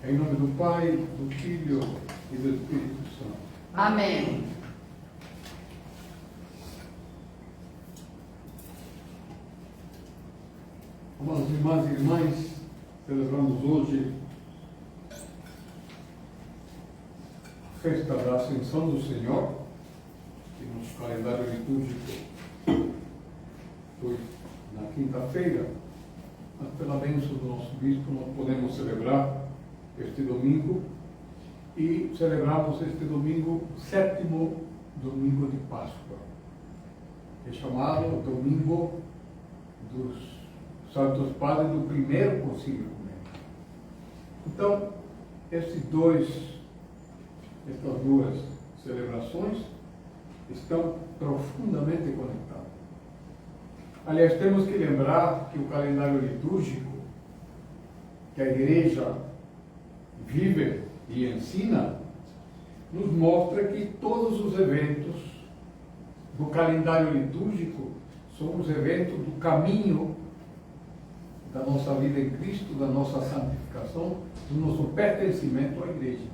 Em nome do Pai, do Filho e do Espírito Santo. Amém. Amados irmãs e irmãs, celebramos hoje a festa da Ascensão do Senhor, que no nosso calendário litúrgico foi na quinta-feira, mas pela bênção do nosso bispo nós podemos celebrar este domingo, e celebramos este domingo, sétimo domingo de Páscoa, que é chamado Domingo dos Santos Padres do primeiro concílio ecumênico. Então, estas duas celebrações estão profundamente conectadas. Aliás, temos que lembrar que o calendário litúrgico que a Igreja vive e ensina nos mostra que todos os eventos do calendário litúrgico são os eventos do caminho da nossa vida em Cristo, da nossa santificação, do nosso pertencimento à Igreja.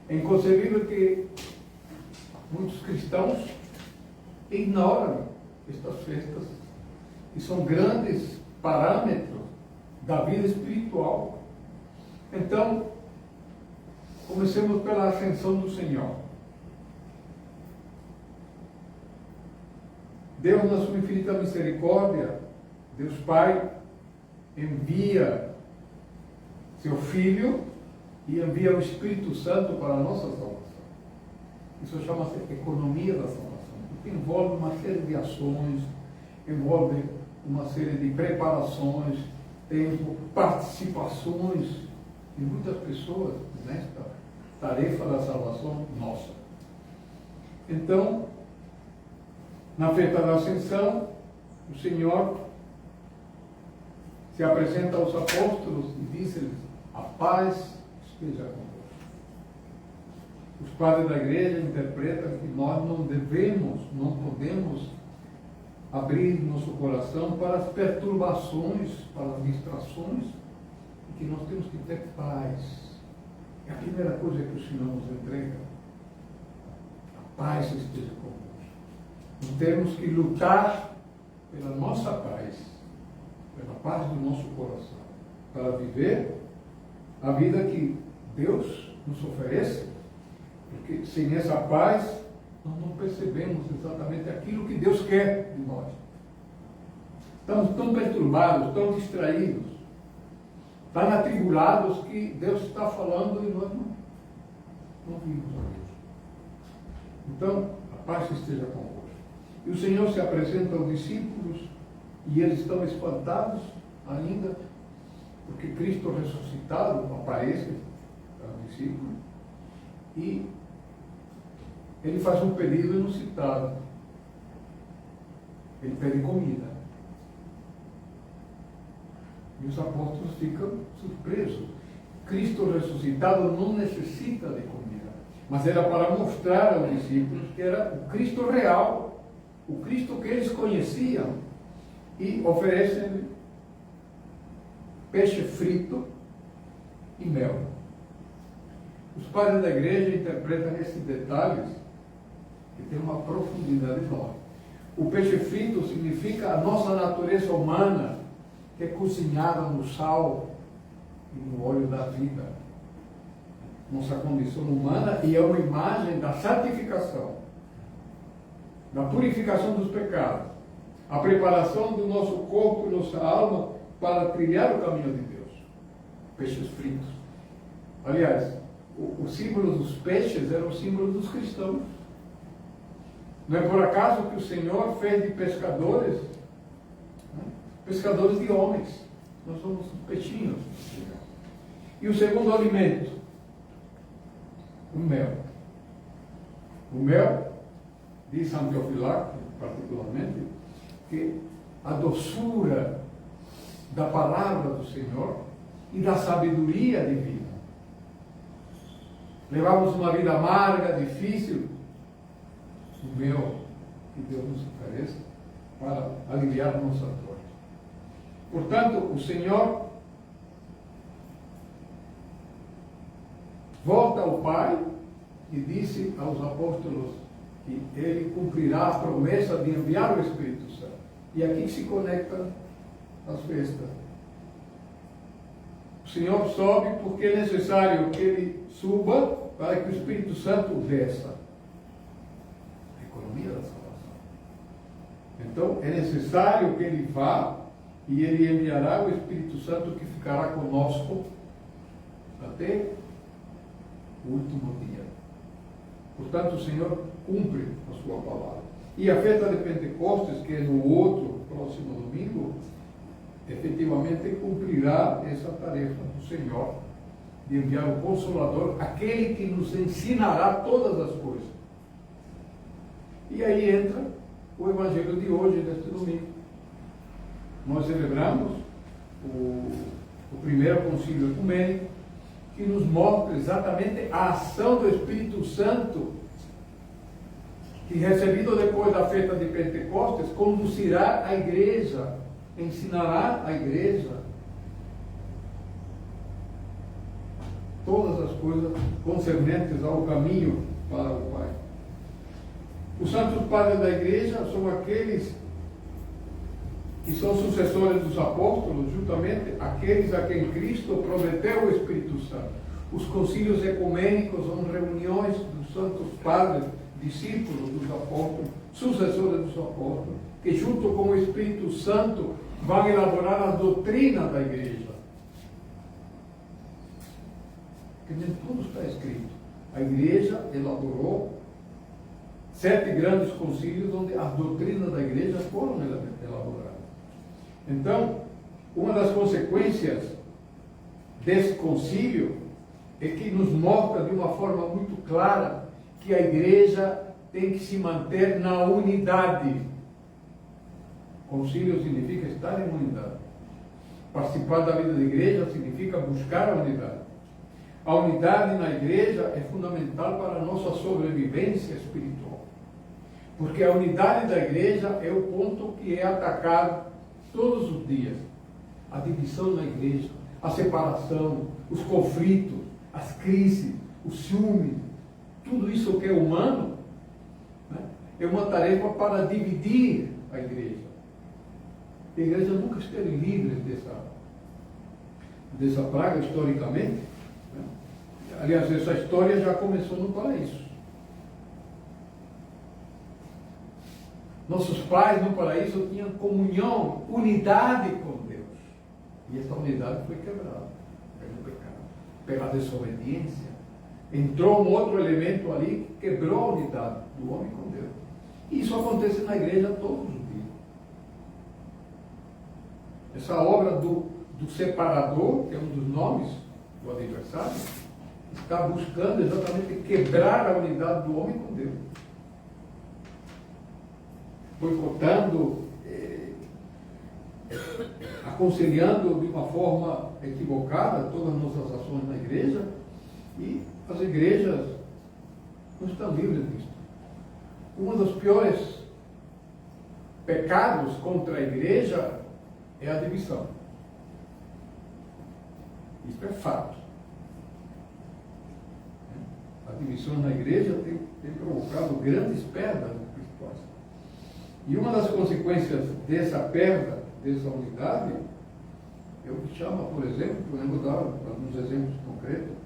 É inconcebível que muitos cristãos ignoram estas festas, que são grandes parâmetros da vida espiritual. Então, comecemos pela ascensão do Senhor. Deus, na sua infinita misericórdia, Deus Pai, envia seu Filho e envia o Espírito Santo para a nossa salvação. Isso chama-se economia da salvação, porque envolve uma série de ações, envolve uma série de preparações, tempo, participações de muitas pessoas nesta tarefa da salvação nossa. Então, na festa da Ascensão, o Senhor se apresenta aos apóstolos e diz-lhes: a paz esteja convosco. Os padres da Igreja interpretam que nós não podemos abrir nosso coração para as perturbações, para as distrações, e que nós temos que ter paz. É a primeira coisa que o Senhor nos entrega. A paz esteja convosco. Nós temos que lutar pela nossa paz, pela paz do nosso coração, para viver a vida que Deus nos oferece, porque sem essa paz nós não percebemos exatamente aquilo que Deus quer de nós. Estamos tão perturbados, tão distraídos, tão atribulados, que Deus está falando e nós não vimos a Deus. Então, a paz esteja convosco. E o Senhor se apresenta aos discípulos e eles estão espantados ainda, porque Cristo ressuscitado aparece aos discípulos e ele faz um pedido inusitado. Ele pede comida. E os apóstolos ficam surpresos. Cristo ressuscitado não necessita de comida, mas era para mostrar aos discípulos que era o Cristo real, o Cristo que eles conheciam, e oferecem peixe frito e mel. Os padres da Igreja interpretam esses detalhes que tem uma profundidade enorme. O peixe frito significa a nossa natureza humana, que é cozinhada no sal e no óleo da vida. Nossa condição humana, e é uma imagem da santificação, da purificação dos pecados, a preparação do nosso corpo e nossa alma para trilhar o caminho de Deus. Peixes fritos. Aliás, o símbolo dos peixes era o símbolo dos cristãos. Não é por acaso que o Senhor fez de pescadores, né? Pescadores de homens. Nós somos peixinhos. E o segundo alimento, o mel. O mel, diz São Teofilaco, particularmente, que a doçura da palavra do Senhor e da sabedoria divina. Levamos uma vida amarga, difícil, o mel que Deus nos oferece para aliviar nossa dor. Portanto, o Senhor volta ao Pai e disse aos apóstolos que ele cumprirá a promessa de enviar o Espírito Santo. E aqui se conectam as festas. O Senhor sobe porque é necessário que ele suba para que o Espírito Santo desça. A economia da salvação. Então, é necessário que ele vá e ele enviará o Espírito Santo que ficará conosco até o último dia. Portanto, o Senhor cumpre a sua palavra. E a festa de Pentecostes, que é no outro próximo domingo, efetivamente cumprirá essa tarefa do Senhor de enviar o Consolador, aquele que nos ensinará todas as coisas. E aí entra o Evangelho de hoje, deste domingo. Nós celebramos o primeiro concílio ecumênico, que nos mostra exatamente a ação do Espírito Santo, que, recebido depois da festa de Pentecostes, conduzirá a igreja, ensinará a igreja todas as coisas concernentes ao caminho para o Pai. Os santos padres da igreja são aqueles que são sucessores dos apóstolos, juntamente aqueles a quem Cristo prometeu o Espírito Santo. Os concílios ecumênicos são reuniões dos santos padres, discípulos dos apóstolos, sucessores dos apóstolos, que junto com o Espírito Santo vão elaborar a doutrina da igreja. Porque nem tudo está escrito. A igreja elaborou 7 grandes concílios onde as doutrinas da igreja foram elaboradas. Então, uma das consequências desse concílio é que nos mostra de uma forma muito clara que a igreja tem que se manter na unidade. Concílio significa estar em unidade. Participar da vida da igreja significa buscar a unidade. A unidade na igreja é fundamental para a nossa sobrevivência espiritual. Porque a unidade da igreja é o ponto que é atacado todos os dias. A divisão na igreja, a separação, os conflitos, as crises, o ciúme, tudo isso que é humano, né, é uma tarefa para dividir a igreja. A igreja nunca esteve livre dessa praga historicamente. Né? Aliás, essa história já começou no paraíso. Nossos pais no paraíso tinham comunhão, unidade com Deus. E essa unidade foi quebrada pelo pecado, pela desobediência. Entrou um outro elemento ali que quebrou a unidade do homem com Deus. E isso acontece na igreja todos os dias. Essa obra do separador, que é um dos nomes do adversário, está buscando exatamente quebrar a unidade do homem com Deus. Boicotando, aconselhando de uma forma equivocada todas as nossas ações na igreja, e as igrejas não estão livres disso. Um dos piores pecados contra a igreja é a divisão. Isso é fato. A divisão na igreja tem provocado grandes perdas espirituais. E uma das consequências dessa perda, dessa unidade, eu chamo, por exemplo, eu vou dar alguns exemplos concretos,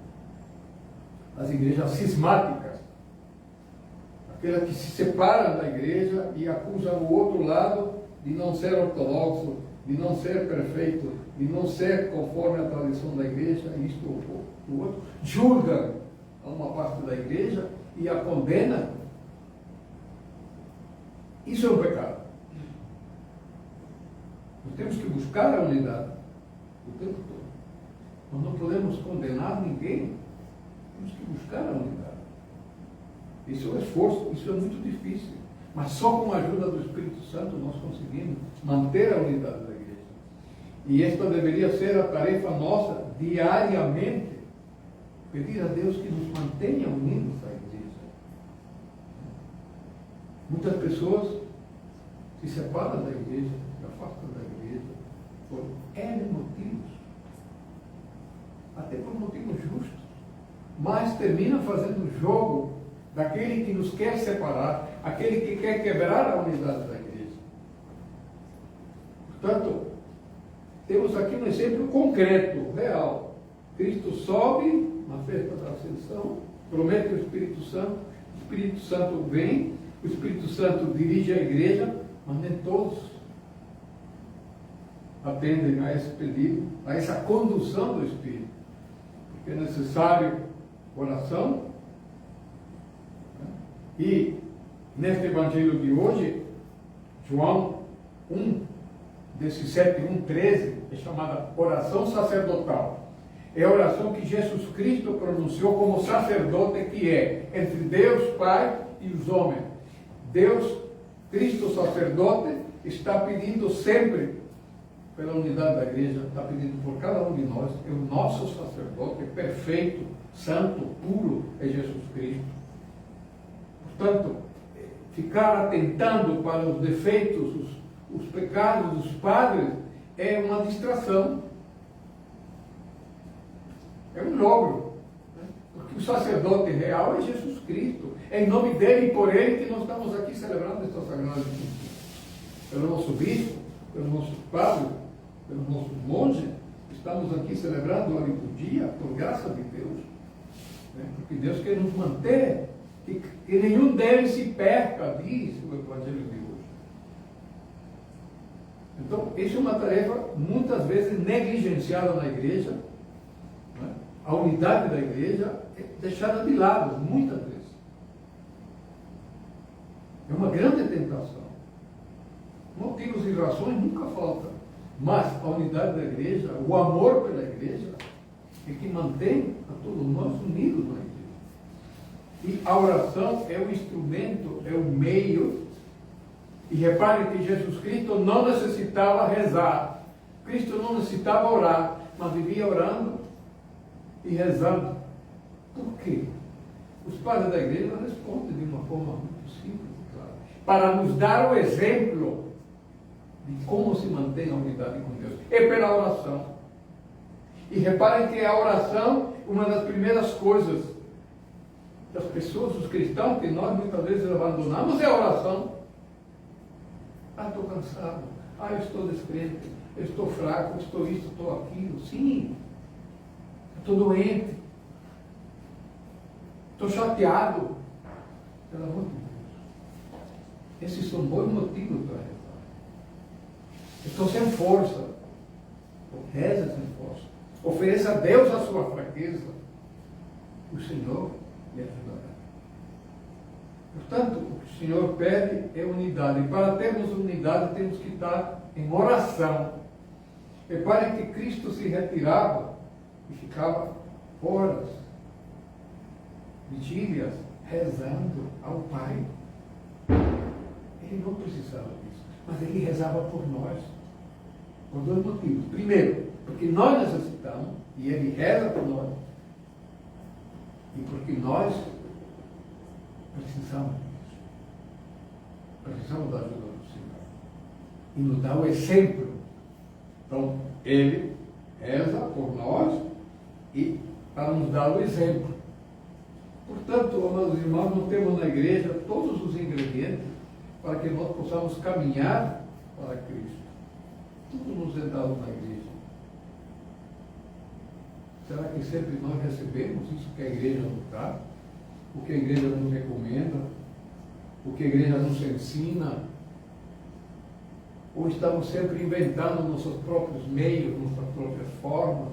as igrejas cismáticas, aquelas que se separam da igreja e acusam o outro lado de não ser ortodoxo, de não ser perfeito, de não ser conforme a tradição da igreja, isto ou o outro, julgam a uma parte da igreja e a condenam. Isso é um pecado. Nós temos que buscar a unidade o tempo todo. Nós não podemos condenar ninguém. Temos que buscar a unidade. Isso é um esforço, isso é muito difícil. Mas só com a ajuda do Espírito Santo nós conseguimos manter a unidade da igreja. E esta deveria ser a tarefa nossa diariamente. Pedir a Deus que nos mantenha unidos à igreja. Muitas pessoas se separam da igreja, se afastam da igreja, por N motivos. Até por motivos justos. mas termina fazendo jogo daquele que nos quer separar, aquele que quer quebrar a unidade da igreja. Portanto, temos aqui um exemplo concreto, real. Cristo sobe na festa da Ascensão, promete o Espírito Santo vem, o Espírito Santo dirige a igreja, mas nem todos atendem a esse pedido, a essa condução do Espírito. Porque é necessário oração. E neste Evangelho de hoje, João 1, desses 7, 1, 13, é chamada oração sacerdotal. É a oração que Jesus Cristo pronunciou como sacerdote que é entre Deus Pai e os homens. Deus, Cristo sacerdote, está pedindo sempre pela unidade da igreja, está pedindo por cada um de nós. É o nosso sacerdote, é perfeito, santo, puro, é Jesus Cristo. Portanto, ficar atentando para os defeitos, os pecados dos padres é uma distração. É um logro. Porque o sacerdote real é Jesus Cristo. É em nome dele e por ele que nós estamos aqui celebrando esta Sagrada Liturgia. Pelo nosso bispo, pelo nosso padre, pelo nosso monge, estamos aqui celebrando a liturgia por graça de Deus. Porque Deus quer nos manter, que nenhum deles se perca, diz o Evangelho de hoje. Então, isso é uma tarefa muitas vezes negligenciada na igreja. A unidade da igreja é deixada de lado, muitas vezes. É uma grande tentação. Motivos e razões nunca faltam. Mas a unidade da igreja, o amor pela igreja, é que mantém a todos nós unidos na igreja. E a oração é o instrumento, é o meio. E repare que Jesus Cristo não necessitava rezar. Cristo não necessitava orar, mas vivia orando e rezando. Por quê? Os padres da igreja respondem de uma forma muito simples, claro, para nos dar o exemplo de como se mantém a unidade com Deus. É pela oração. E reparem que a oração, uma das primeiras coisas das pessoas, os cristãos, que nós muitas vezes abandonamos, é a oração. Ah, estou cansado. Ah, eu estou descrente. Eu estou fraco. Eu estou isso, estou aquilo. Sim. Estou doente. Estou chateado. Pelo amor de Deus. Esses são bons motivos para rezar. Estou sem força. Reza sem força. Ofereça a Deus a sua fraqueza. O Senhor lhe ajudará. Portanto, o que o Senhor pede é unidade. E para termos unidade, temos que estar em oração. Repare que Cristo se retirava e ficava horas, vigílias, rezando ao Pai. Ele não precisava disso, mas ele rezava por nós. Por dois motivos. Primeiro, porque nós necessitamos, e ele reza por nós. E porque nós precisamos disso. Precisamos da ajuda do Senhor. E nos dá o exemplo. Então, ele reza por nós e para nos dar o exemplo. Portanto, amados irmãos, nós temos na igreja todos os ingredientes para que nós possamos caminhar para Cristo. Tudo nos é dado na igreja. Será que sempre nós recebemos isso que a igreja nos dá? O que a igreja nos recomenda? O que a igreja nos ensina? Ou estamos sempre inventando nossos próprios meios, nossas próprias formas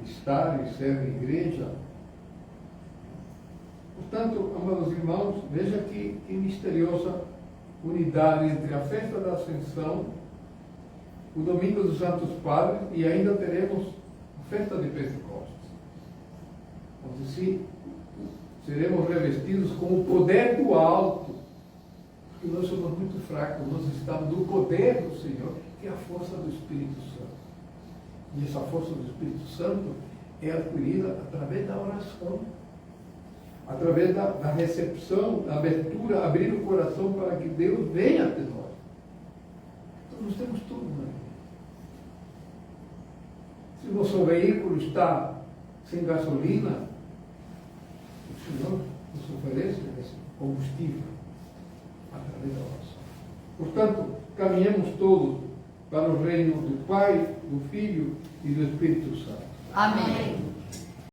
de estar e ser igreja? Portanto, amados irmãos, veja que misteriosa unidade entre a festa da Ascensão, o Domingo dos Santos Padres e ainda teremos a festa de Pentecostes, onde seremos revestidos com o poder do alto, porque nós somos muito fracos, nós estamos do poder do Senhor, que é a força do Espírito Santo. E essa força do Espírito Santo é adquirida através da oração, através da recepção, da abertura, abrir o coração para que Deus venha até nós. Então nós temos tudo, né? Se o nosso veículo está sem gasolina, esse combustível através da oração. Portanto, caminhemos todos para o reino do Pai, do Filho e do Espírito Santo. Amém.